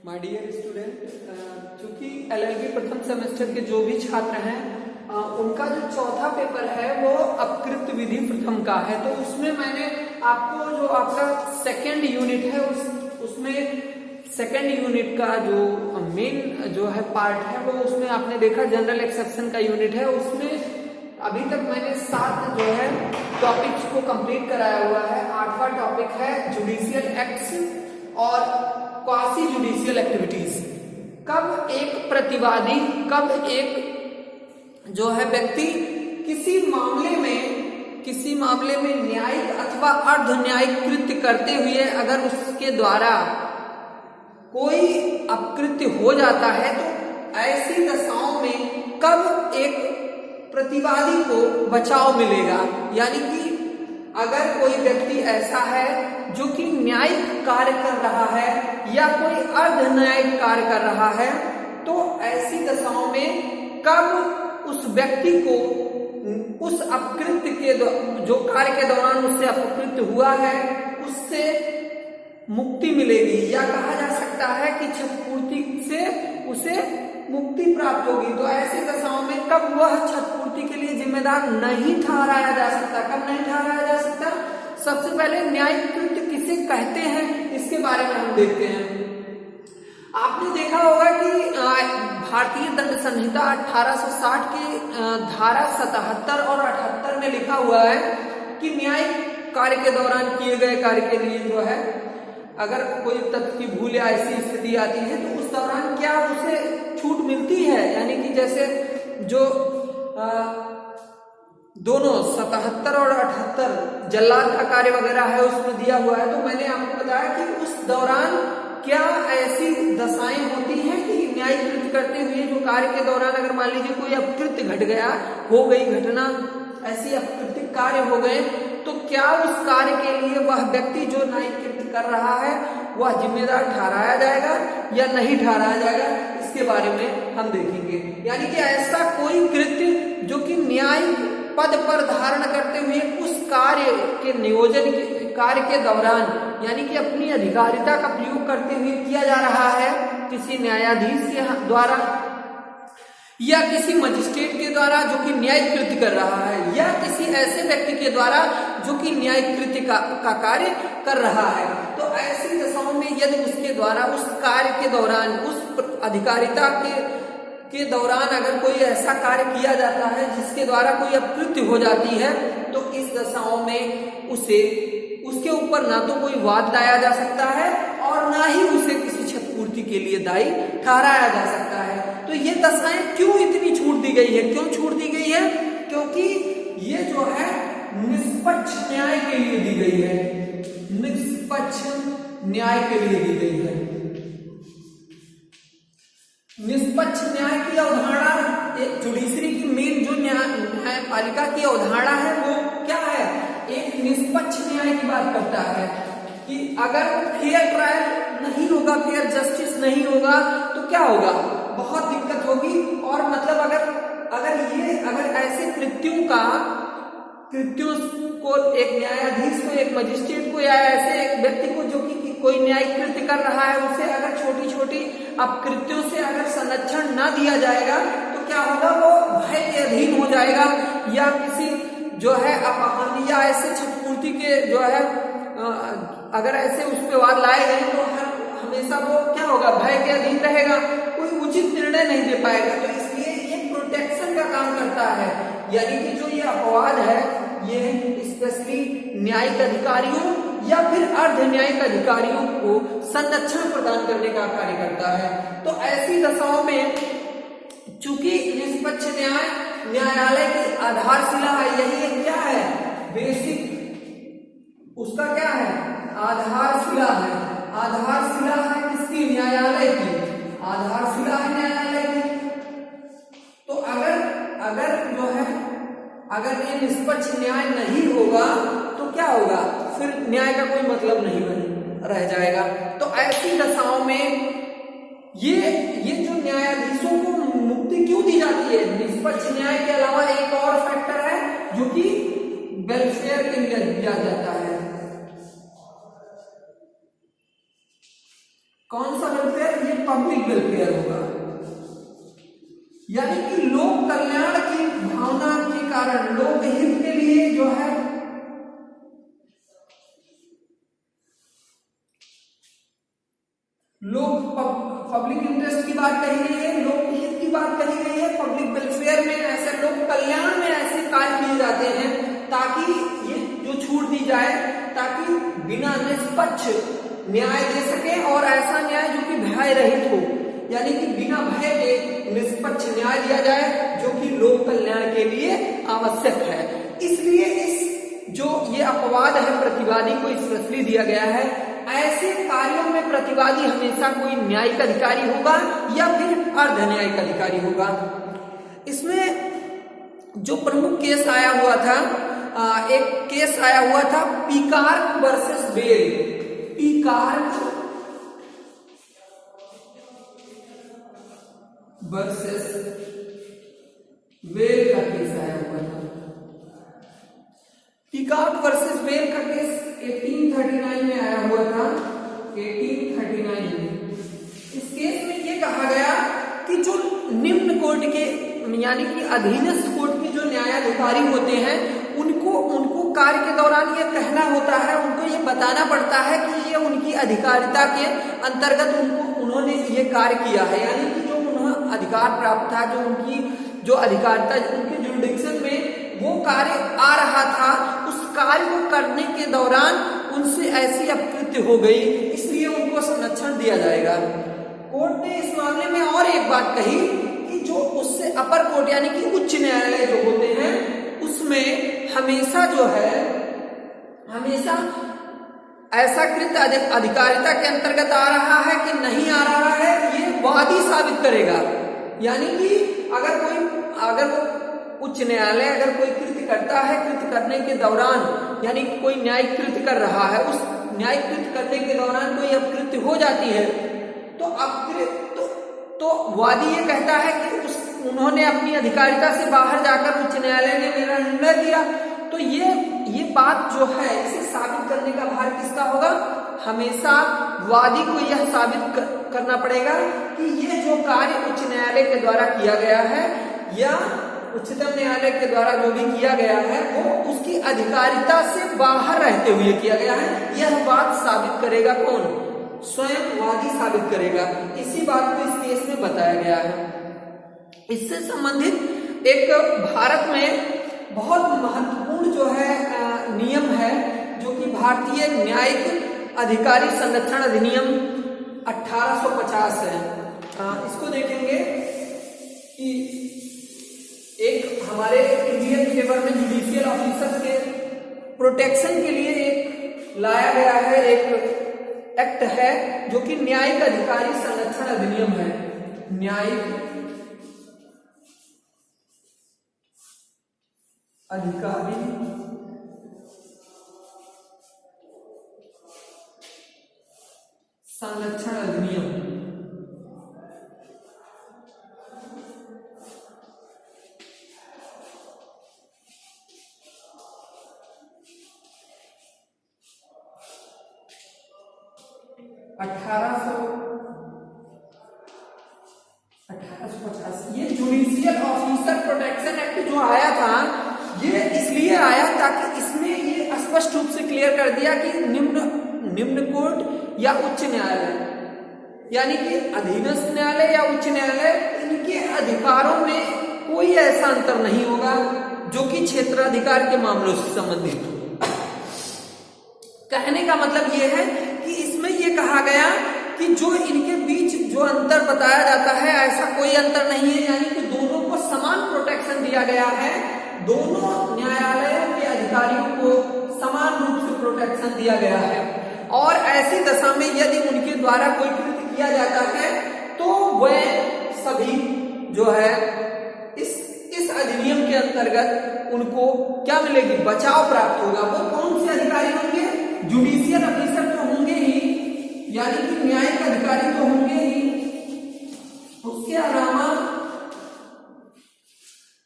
My dear student, चूंकि LLB प्रथम semester के जो भी छात्र हैं उनका जो चौथा पेपर है वो अपकृत विधि प्रथम का है, तो उसमें मैंने आपको जो आपका सेकंड यूनिट है उसमें सेकंड यूनिट का जो मेन जो है पार्ट है वो उसमें आपने देखा जनरल एक्सेप्शन का यूनिट है। उसमें अभी तक मैंने 7 जो है टॉपिक्स को कंप्लीट कराया हुआ है। 8वां टॉपिक है जुडिशियल एक्ट्स और क्वासी जुडिशियल एक्टिविटीज। कब एक प्रतिवादी, कब एक जो है व्यक्ति किसी मामले में न्यायिक अथवा अर्ध न्यायिक कृत्य करते हुए अगर उसके द्वारा कोई अपकृत्य हो जाता है तो ऐसी दशाओं में कब एक प्रतिवादी को बचाव मिलेगा। यानी कि अगर कोई व्यक्ति ऐसा है जो कि न्यायिक कार्य कर रहा है या कोई अर्ध न्यायिक कार्य कर रहा है, तो ऐसी दशाओं में कब उस व्यक्ति को उस अपकृत्य के जो कार्य के दौरान उससे अपकृत्य हुआ है उससे मुक्ति मिलेगी, या कहा जा सकता है कि क्षतिपूर्ति से उसे मुक्ति प्राप्त होगी। तो ऐसी दशाओं में कब वह क्षतिपूर्ति के लिए जिम्मेदार नहीं ठहराया जा सकता। कब नहीं ठहराया जा सकता? सबसे पहले न्यायिक कृत्य किसे कहते हैं इसके बारे में हम देखते हैं। आपने देखा होगा कि भारतीय दंड संहिता 1860 की धारा 77 और 78 में लिखा हुआ है कि न्यायिक कार्य के दौरान किए गए कार्य के लिए जो है अगर कोई तथ्य की भूल या ऐसी स्थिति आती है तो उस दौरान क्या उसे छूट मिलती है। यानी कि जैसे जो दोनों 77 और 78 जल्लाद का कार्य वगैरह है उसमें दिया हुआ है, तो मैंने आपको बताया कि उस दौरान क्या ऐसी दशाएं होती हैं कि न्यायिक कृत्य करते हुए जो कार्य के दौरान अगर मान लीजिए कोई अपकृत्य घट गया, हो गई घटना, ऐसी अपकृत्य कार्य हो गए, तो क्या उस कार्य के लिए वह व्यक्ति जो न्यायिक कृत्य कर रहा है वह जिम्मेदार ठहराया जाएगा या नहीं ठहराया जाएगा, इसके बारे में हम देखेंगे। यानी कि ऐसा कोई कृत्य जो कि न्यायिक पद पर धारण करते हुए उस कार्य के नियोजन के कार्य के दौरान यानी कि अपनी अधिकारिता का प्रयोग करते हुए किया जा रहा है किसी न्यायाधीश के द्वारा या किसी मजिस्ट्रेट के द्वारा जो कि न्यायिक कृत्य कर रहा है, या किसी ऐसे व्यक्ति के द्वारा जो कि न्यायिक कृत्य का कार्य कर रहा है। तो ऐसी दशाओं में यदि उसके द्वारा उस कार्य के दौरान उस अधिकारिता के दौरान अगर कोई ऐसा कार्य किया जाता है जिसके द्वारा कोई अपकृत्य हो जाती है, तो इस दशाओं में उसके ऊपर ना तो कोई वाद लाया जा सकता है और ना ही उसे किसी क्षतिपूर्ति के लिए दायी ठहराया जा सकता है। तो ये दशाएं क्यों इतनी छूट दी गई है? क्यों छूट दी गई है? क्योंकि ये जो है निष्पक्ष न्याय के लिए दी गई है, निष्पक्ष न्याय के लिए दी गई है। निष्पक्ष न्याय की अवधारणा एक जुडिशरी की मेन जो न्यायपालिका की अवधारणा है वो क्या है? एक निष्पक्ष न्याय की बात करता है कि अगर फेयर ट्रायल नहीं होगा, फेयर जस्टिस नहीं होगा तो क्या होगा? बहुत दिक्कत होगी। और मतलब अगर ऐसे कृत्यों को एक न्यायाधीश को, एक मजिस्ट्रेट को या ऐसे एक व्यक्ति को जो कि कोई न्यायिक कृत्य कर रहा है उसे अगर छोटी छोटी अपकृत्यों से अगर संरक्षण न दिया जाएगा तो क्या होगा? वो भय के अधीन हो जाएगा या किसी जो है अपहानि या ऐसे क्षतिपूर्ति के जो है अगर ऐसे उस पे वाद लाए गए तो हमेशा वो क्या होगा? भय के अधीन रहेगा, कोई उचित निर्णय नहीं दे पाएगा। तो इसलिए ये प्रोटेक्शन का काम करता है। यानी कि जो ये अपवाद है ये स्पेशली न्यायिक अधिकारियों या फिर अर्ध न्यायिक अधिकारियों को संरक्षण प्रदान करने का कार्य करता है। तो ऐसी दशाओं में चूंकि निष्पक्ष न्यायालय की आधारशिला है, यही क्या है? बेसिक उसका क्या है? आधारशिला है। आधारशिला है किसकी? न्यायालय की। आधारशिला है न्यायालय की। तो अगर जो है अगर ये निष्पक्ष न्याय नहीं होगा तो क्या होगा? फिर न्याय का कोई मतलब नहीं रह जाएगा। तो ऐसी दशाओं में ये जो न्यायाधीशों को मुक्ति क्यों दी जाती है? निष्पक्ष न्याय के अलावा एक और फैक्टर है जो कि वेलफेयर के लिए दिया जाता है। कौन सा वेलफेयर? ये पब्लिक वेलफेयर होगा, यानी कि लोक कल्याण की भावना के कारण, लोक हित के लिए जो है पब्लिक इंटरेस्ट की बात कही गई है, लोक हित की बात कही गई है। पब्लिक वेलफेयर में ऐसे, लोक कल्याण में ऐसे कार्य किए जाते हैं ताकि ये जो छूट दी जाए, ताकि बिना निष्पक्ष न्याय दे सके, और ऐसा न्याय जो कि भय रहित हो, यानी कि बिना भय के निष्पक्ष न्याय दिया जाए, जो कि लोक कल्याण के लिए आवश्यक है। इसलिए इस जो ये अपवाद है प्रतिवादी को स्पेशली दिया गया है। ऐसे कार्यों में प्रतिवादी हमेशा कोई न्यायिक अधिकारी होगा या फिर अर्ध न्यायिक अधिकारी होगा। इसमें जो प्रमुख केस आया हुआ था, एक केस आया हुआ था पीकार्क वर्सेस बेल। पीकार्क वर्सेस वेल का केस आया हुआ था। पीकार्क वर्सेस वेल का केस 1839 में आया हुआ था, 1839 में। इस केस में ये कहा गया कि जो निम्न कोर्ट के, यानी कि अधीनस्थ कोर्ट के जो न्यायाधिकारी होते हैं, उनको कार्य के दौरान ये कहना होता है, उनको ये बताना पड़ता है कि ये उनकी अधिकारिता के अंतर्गत उन्होंने ये कार्य किया है, यानी कि जो उन्हें अधिकार प्राप्त था, जो उनकी जो अधिकारिता उनके जुरिडिक्शन में वो कार्य आ रहा था, उस कार्य को करने के दौरान उनसे ऐसी अपकृत्य हो गई, इसलिए उनको संरक्षण दिया जाएगा। कोर्ट ने इस मामले में और एक बात कही कि जो उससे अपर कोर्ट, यानी कि उच्च न्यायालय जो होते हैं, उसमें हमेशा जो है, हमेशा ऐसा कृत्य अधिकारिता के अंतर्गत आ रहा है कि नहीं आ रहा है, ये वादी साबित करेगा। यानी कि अगर वो उच्च न्यायालय अगर कोई कृत्य करता है, कृत्य करने के दौरान, यानी कोई न्यायिक कृत्य कर रहा है, उस न्यायिक कृत्य करने के दौरान कोई अपकृत्य हो जाती है, तो वादी ये कहता है कि उन्होंने अपनी अधिकारिता से बाहर जाकर उच्च न्यायालय ने मेरा निर्णय दिया। तो ये बात जो है, इसे साबित करने का भार किसका होगा? हमेशा वादी को यह साबित करना पड़ेगा कि ये जो कार्य उच्च न्यायालय के द्वारा किया गया है या उच्चतम न्यायालय के द्वारा जो भी किया गया है, वो उसकी अधिकारिता से बाहर रहते हुए किया गया है। यह बात साबित करेगा कौन? स्वयं वादी साबित करेगा। इसी बात को इस केस में बताया गया है। इससे संबंधित एक भारत में बहुत महत्वपूर्ण जो है नियम है, जो कि भारतीय न्यायिक अधिकारी संरक्षण अधिनियम 1850 है। इसको देखेंगे कि एक हमारे इंडियन फेवर में जुडिशियल ऑफिसर्स के प्रोटेक्शन के लिए एक लाया गया है, एक एक्ट है, जो कि न्यायिक अधिकारी संरक्षण अधिनियम है। न्यायिक अधिकारी संरक्षण अधिनियम 1850। ये जुडिशियल ऑफिसर प्रोटेक्शन एक्ट जो आया था, ये इसलिए आया ताकि इसमें ये स्पष्ट रूप से क्लियर कर दिया कि निम्न कोर्ट या उच्च न्यायालय, यानी कि अधीनस्थ न्यायालय या उच्च न्यायालय, इनके अधिकारों में कोई ऐसा अंतर नहीं होगा जो कि क्षेत्राधिकार के मामलों से संबंधित हो। कहने का मतलब ये है कि इसमें ये कहा गया कि जो इनके बीच जो अंतर बताया जाता है, ऐसा कोई अंतर नहीं है, यानी कि दोनों को समान प्रोटेक्शन दिया गया है। दोनों न्यायालयों के अधिकारियों को समान रूप से प्रोटेक्शन दिया गया है, और ऐसी दशा में यदि उनके द्वारा कोई कृत्य किया जाता है तो वह सभी जो है इस अधिनियम के अंतर्गत उनको क्या मिलेगी? बचाव प्राप्त होगा। वो कौन से अधिकारी होंगे? जुडिशियल ऑफिसर तो होंगे ही, यानी कि न्यायिक अधिकारी तो होंगे ही, उसके अलावा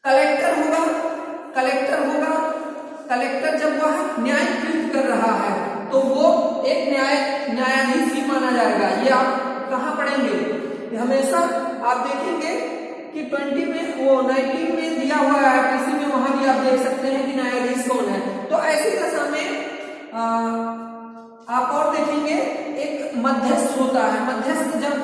कलेक्टर होगा। कलेक्टर जब वह न्यायिक कृत्य कर रहा है तो वो एक न्यायाधीश ही माना जाएगा। ये आप कहाँ पढ़ेंगे? हमेशा आप देखेंगे कि 20 में वो 19 में दिया हुआ है आरटीसी में, वहां भी आप देख सकते हैं कि न्यायाधीश कौन है। तो ऐसी दशा में आप और देखेंगे एक मध्यस्थ होता है। मध्यस्थ जब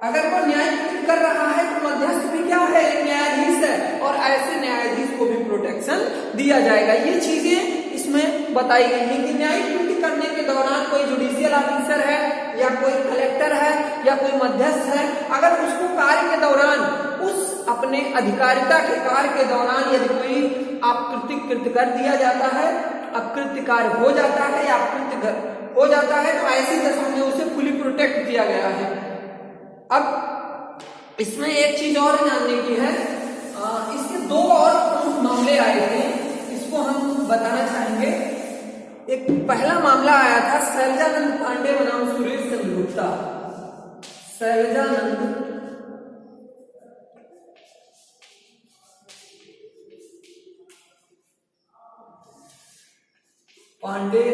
अगर वो न्याय कर रहा है तो मध्यस्थ भी क्या है? एक न्यायाधीश है, और ऐसे न्यायाधीश को भी प्रोटेक्शन दिया जाएगा। ये चीजें इसमें बताई गई है कि न्यायिक करने के दौरान कोई जुडिशियल ऑफिसर है या कोई कलेक्टर है या कोई मध्यस्थ है, अगर उसको कार्य के दौरान उस अपने अधिकारिता के कार्य के दौरान यदि कोई अपकृत्य कृत्य कर दिया जाता है, अपकृत्य कार्य हो जाता है या अपकृत्य हो जाता है, तो ऐसी दशा में उसे फुली प्रोटेक्ट किया गया है। अब इसमें एक चीज और जानने की है, इसके दो और प्रमुख मामले आए थे, इसको हम बताना चाहेंगे। एक पहला मामला आया था शैलजानंद पांडे बनाम सुरेश चंद्र गुप्ता। शैलजानंद पांडे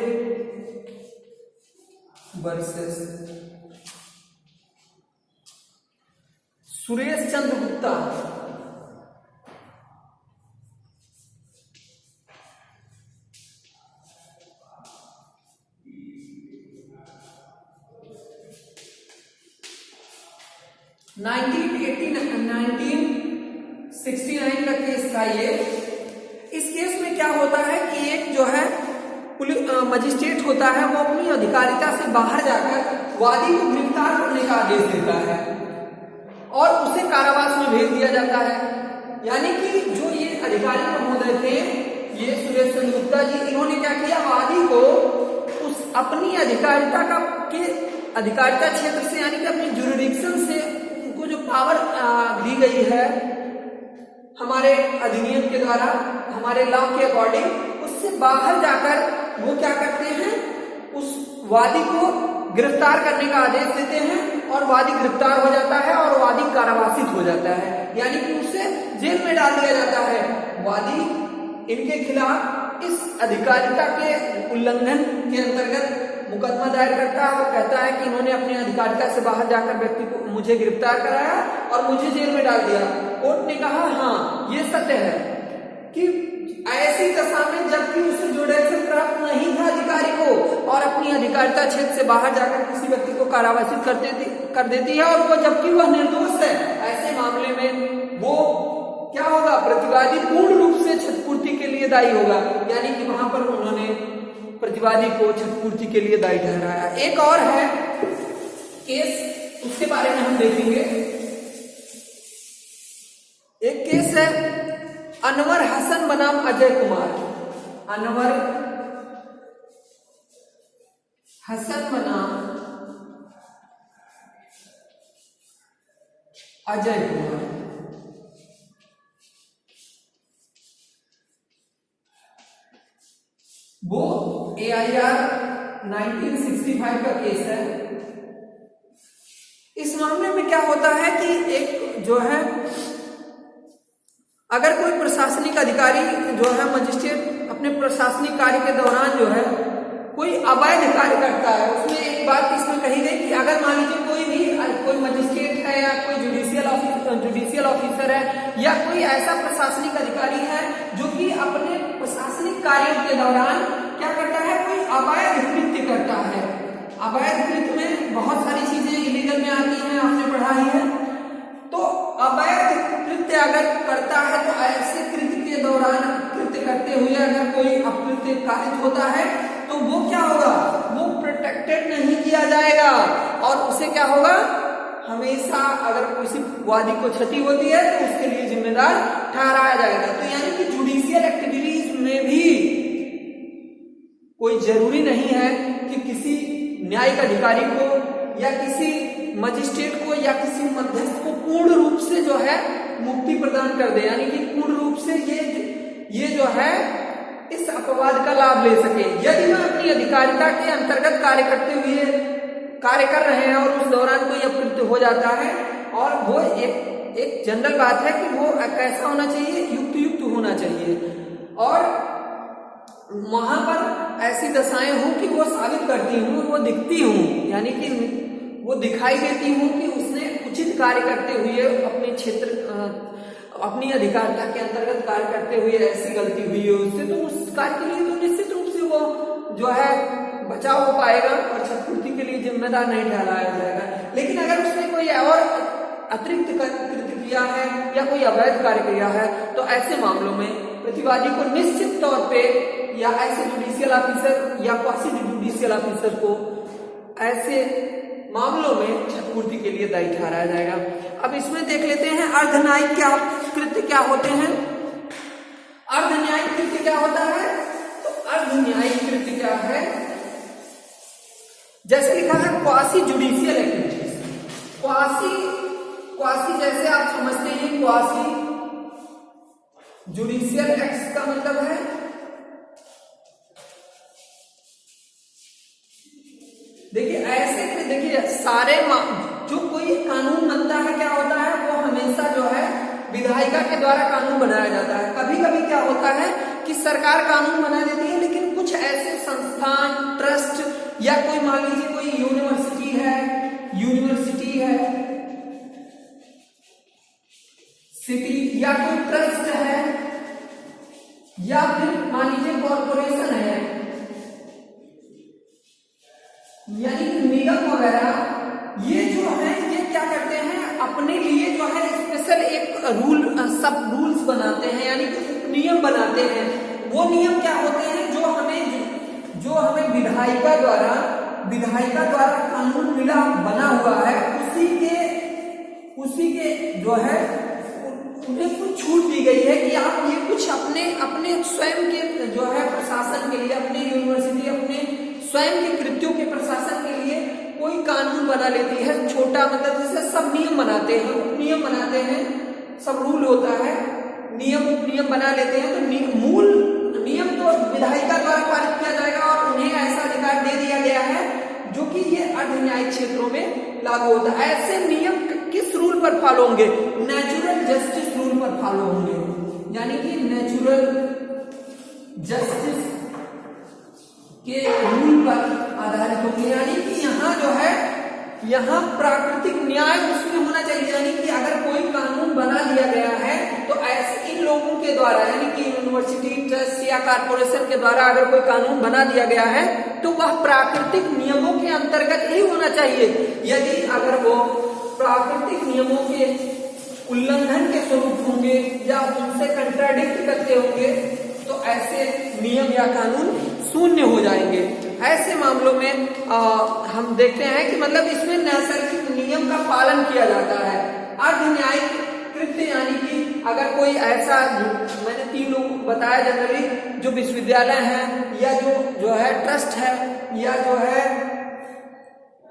वर्सेस सुरेश चंद्र गुप्ता। (1969) का केस था ये। इस केस में क्या होता है कि एक जो है पुलिस मजिस्ट्रेट होता है, वो अपनी अधिकारिता से बाहर जाकर वादी को गिरफ्तार करने का आदेश देता है और उसे कारावास में भेज दिया जाता है। यानी कि जो ये अधिकारी महोदय थे, ये सुरेश चंद्र गुप्ता जी, इन्होंने क्या किया? वादी को उस अपनी अधिकारिता के अधिकारिता क्षेत्र से, यानी कि अपनी जुरिडिक्शन से उनको जो पावर दी गई है हमारे अधिनियम के द्वारा, हमारे लॉ के अकॉर्डिंग, उससे बाहर जाकर वो क्या करते हैं? उस वादी को गिरफ्तार करने का आदेश देते हैं और वादी गिरफ्तार हो जाता है और वादी कारावासित हो जाता है, यानी कि उसे जेल में डाल दिया जाता है। वादी इनके खिलाफ इस अधिकारिता के उल्लंघन के अंतर्गत मुकदमा दायर करता है और कहता है कि इन्होंने अपनी अधिकारिता से बाहर जाकर व्यक्ति को मुझे गिरफ्तार कराया और मुझे जेल में डाल दिया। कोर्ट ने कहा हाँ ये सत्य है कि ऐसी दशा में जबकि उसे जुडिक्शन प्राप्त नहीं था अधिकारी को और अपनी अधिकारिता क्षेत्र से बाहर जाकर किसी व्यक्ति को कारावासित कर देती है और वो जबकि वह निर्दोष है, ऐसे मामले में वो क्या होगा? प्रतिवादी पूर्ण रूप से क्षतिपूर्ति के लिए दायी होगा, यानी कि वहां पर उन्होंने प्रतिवादी को क्षतिपूर्ति के लिए दायी ठहराया। एक और है केस, उसके बारे में हम देखेंगे। एक केस है अनवर हसन बनाम अजय कुमार। अनवर हसन बनाम अजय कुमार। वो AIR 1965 का केस है। इस मामले में क्या होता है कि एक जो है, अगर कोई प्रशासनिक अधिकारी जो है, मजिस्ट्रेट अपने प्रशासनिक कार्य के दौरान जो है कोई अवैध कार्य करता है, उसमें एक बात इसमें कही गई कि अगर मान लीजिए कोई मजिस्ट्रेट है या कोई जुडिशियल ऑफिसर है या कोई ऐसा प्रशासनिक अधिकारी है जो कि अपने प्रशासनिक कार्यों के दौरान क्या करता है? कोई अवैध कृत्य करता है। अवैध कृत्य में बहुत सारी चीजें इलीगल में आती हैं, आपने पढ़ाई है। तो अवैध कृत्य अगर करता है तो ऐसे कृत्य के दौरान, कृत्य करते हुए अगर कोई अपकृत्य कारित होता है तो वो क्या होगा? वो प्रोटेक्टेड नहीं किया जाएगा और उसे क्या होगा? हमेशा अगर किसी वादी को क्षति होती है तो उसके लिए जिम्मेदार ठहराया जाएगा। तो यानी कि जुडिशियल एक्टिविटीज में भी कोई जरूरी नहीं है कि किसी न्यायिक अधिकारी को या किसी मजिस्ट्रेट को या किसी मध्यस्थ को पूर्ण रूप से जो है मुक्ति प्रदान कर दे, यानी कि पूर्ण रूप से ये जो है इस अपवाद का लाभ ले सके। यदि वह अपनी अधिकारिता के अंतर्गत कार्य कर रहे हैं और उस दौरान कोई अपकृत्य हो जाता है, और वो एक जनरल बात है कि वो कैसा होना चाहिए? युक्त होना चाहिए। और वहां पर ऐसी दशाएं हों कि वो साबित करती हूँ, वो दिखती हूँ, यानी कि वो दिखाई देती हूँ कि उसने उचित कार्य करते हुए अपने क्षेत्र अपनी अधिकारिता के अंतर्गत कार्य करते हुए ऐसी गलती हुई है उससे, तो उस कार्य के लिए तो निश्चित रूप से वो जो है बचाव हो पाएगा और क्षतिपूर्ति के लिए जिम्मेदार नहीं ठहराया जाएगा। लेकिन अगर उसने कोई और अतिरिक्त कृत्य किया है या कोई अवैध कार्य किया है तो ऐसे मामलों में प्रतिवादी को निश्चित तौर पे या ऐसे जुडिशियल ऑफिसर या क्वासी जुडिशियल ऑफिसर को ऐसे मामलों में क्षतिपूर्ति के लिए दायी ठहराया जाएगा। अब इसमें देख लेते हैं अर्धन्यायिक कृत्य क्या होते हैं। अर्धन्यायिक कृत्य क्या होता है? तो अर्धन्यायिक कृत्य क्या है? जैसे लिखा है क्वासी जुडिशियल एक्टिविटीज। क्वासी जैसे आप समझते हैं, क्वासी जुडिशियल एक्ट्स का मतलब है देखिए ऐसे, देखिए सारे जो कोई कानून बनता है क्या होता है, वो हमेशा जो है विधायिका के द्वारा कानून बनाया जाता है। कभी कभी क्या होता है कि सरकार कानून बना देती है, लेकिन कुछ ऐसे संस्थान, ट्रस्ट या कोई मान लीजिए कोई यूनिवर्सिटी है, सिटी या कोई ट्रस्ट है या फिर मान लीजिए कॉर्पोरेशन है, यानी निगम वगैरह, ये जो है ये क्या करते हैं अपने लिए जो है स्पेशल एक सब रूल्स बनाते हैं, यानी कि नियम बनाते हैं। वो नियम क्या होते हैं जो हमें विधायिका द्वारा कानून मिला बना हुआ है, उसी के जो है उन्हें कुछ छूट दी गई है कि आप ये कुछ अपने स्वयं के जो है प्रशासन के लिए, अपने यूनिवर्सिटी, अपने स्वयं के कृत्यों के प्रशासन के लिए कोई कानून बना लेती है। छोटा मतलब जैसे सब नियम बनाते हैं, उपनियम बनाते हैं, सब रूल होता है, नियम उपनियम बना लेते हैं। तो मूल नियम तो विधायिका द्वारा पारित किया जाएगा और उन्हें ऐसा अधिकार दे दिया गया है जो कि ये अर्धन्यायिक क्षेत्रों में लागू होता है। ऐसे नियम किस रूल पर फॉलो होंगे? नेचुरल जस्टिस रूल पर फॉलो होंगे, यानी कि नेचुरल जस्टिस के रूल पर आधारित होंगे। यानी कि यहाँ प्राकृतिक न्याय उसमें होना चाहिए, यानी कि अगर कोई कानून बना दिया गया है तो ऐसे इन लोगों के द्वारा, यानी कि यूनिवर्सिटी, ट्रस्ट या कॉर्पोरेशन के द्वारा अगर कोई कानून बना दिया गया है तो वह प्राकृतिक नियमों के अंतर्गत ही होना चाहिए। यदि अगर वो प्राकृतिक नियमों के उल्लंघन के स्वरूप होंगे या उनसे कंट्राडिक्ट करते होंगे तो ऐसे नियम या कानून शून्य हो जाएंगे। ऐसे मामलों में हम देखते हैं कि मतलब इसमें नैसर्गिक नियम का पालन किया जाता है। अर्धन्यायिक कृत्य यानी कि अगर कोई ऐसा, मैंने 3 लोग बताया जनरली, जो विश्वविद्यालय है या जो है ट्रस्ट है या जो है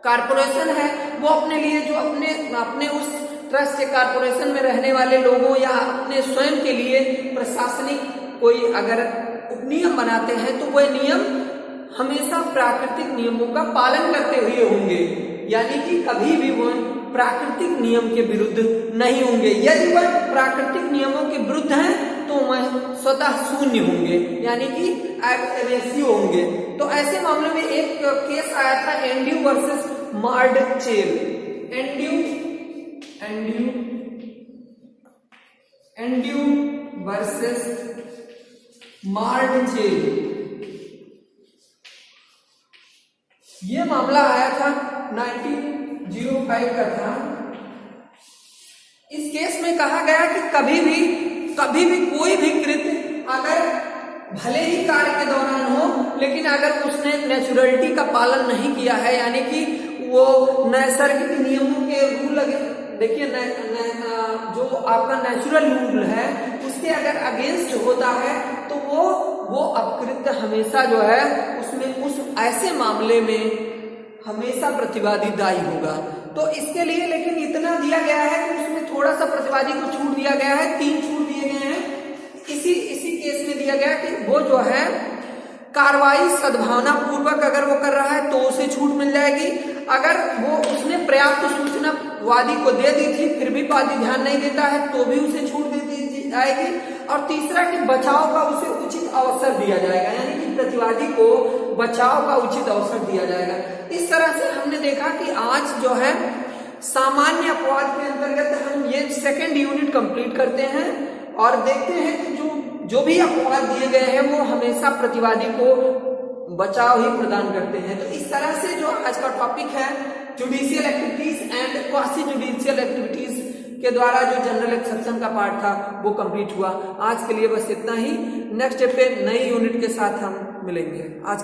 कॉर्पोरेशन है, वो अपने लिए जो अपने उस ट्रस्ट या कॉर्पोरेशन में रहने वाले लोगों या अपने स्वयं के लिए प्रशासनिक कोई अगर उपनियम बनाते हैं तो वह नियम हमेशा प्राकृतिक नियमों का पालन करते हुए होंगे, यानी कि कभी भी वह प्राकृतिक नियम के विरुद्ध नहीं होंगे। यदि वह प्राकृतिक नियमों के विरुद्ध हैं तो वह स्वतः शून्य होंगे, यानी कि रेशियो होंगे। तो ऐसे मामले में एक केस आया था एंड्रू वर्सेस मार्डचेल। एंड्रू वर्सेस मार्डचेल, ये मामला आया था 1905 का था। इस केस में कहा गया कि कभी भी कोई भी कृत्य अगर भले ही कार्य के दौरान हो, लेकिन अगर उसने नेचुरलिटी का पालन नहीं किया है, यानी कि वो नैसर्गिक नियमों के रूल, देखिए जो आपका नेचुरल रूल है उसके अगर अगेंस्ट होता है तो वो अपकृत्य हमेशा जो है उसमें उस ऐसे मामले में हमेशा प्रतिवादी दायी होगा। तो इसके लिए लेकिन इतना दिया गया है कि उसमें थोड़ा सा प्रतिवादी को छूट दिया गया है, 3 छूट दिए गए हैं। इसी केस में दिया गया कि वो जो है कार्रवाई सद्भावना पूर्वक अगर वो कर रहा है तो उसे छूट मिल जाएगी। अगर वो उसने पर्याप्त सूचना वादी को दे दी थी फिर भी वादी ध्यान नहीं देता है तो भी उसे छूट दे दी जाएगी। और तीसरा कि बचाव का उसे उचित अवसर दिया जाएगा, यानी कि प्रतिवादी को बचाव का उचित अवसर दिया जाएगा। इस तरह से हमने देखा कि आज जो है सामान्य अपवाद के अंतर्गत हम ये सेकंड यूनिट कंप्लीट करते हैं और देखते हैं कि जो भी अपवाद दिए गए हैं वो हमेशा प्रतिवादी को बचाव ही प्रदान करते हैं। तो इस तरह से जो आज का टॉपिक है judicial activities and quasi judicial activities के द्वारा जो जनरल एक्सेप्शन का पार्ट था वो कंप्लीट हुआ। आज के लिए बस इतना ही। नेक्स्ट डे पे नई यूनिट के साथ हम मिलेंगे। आज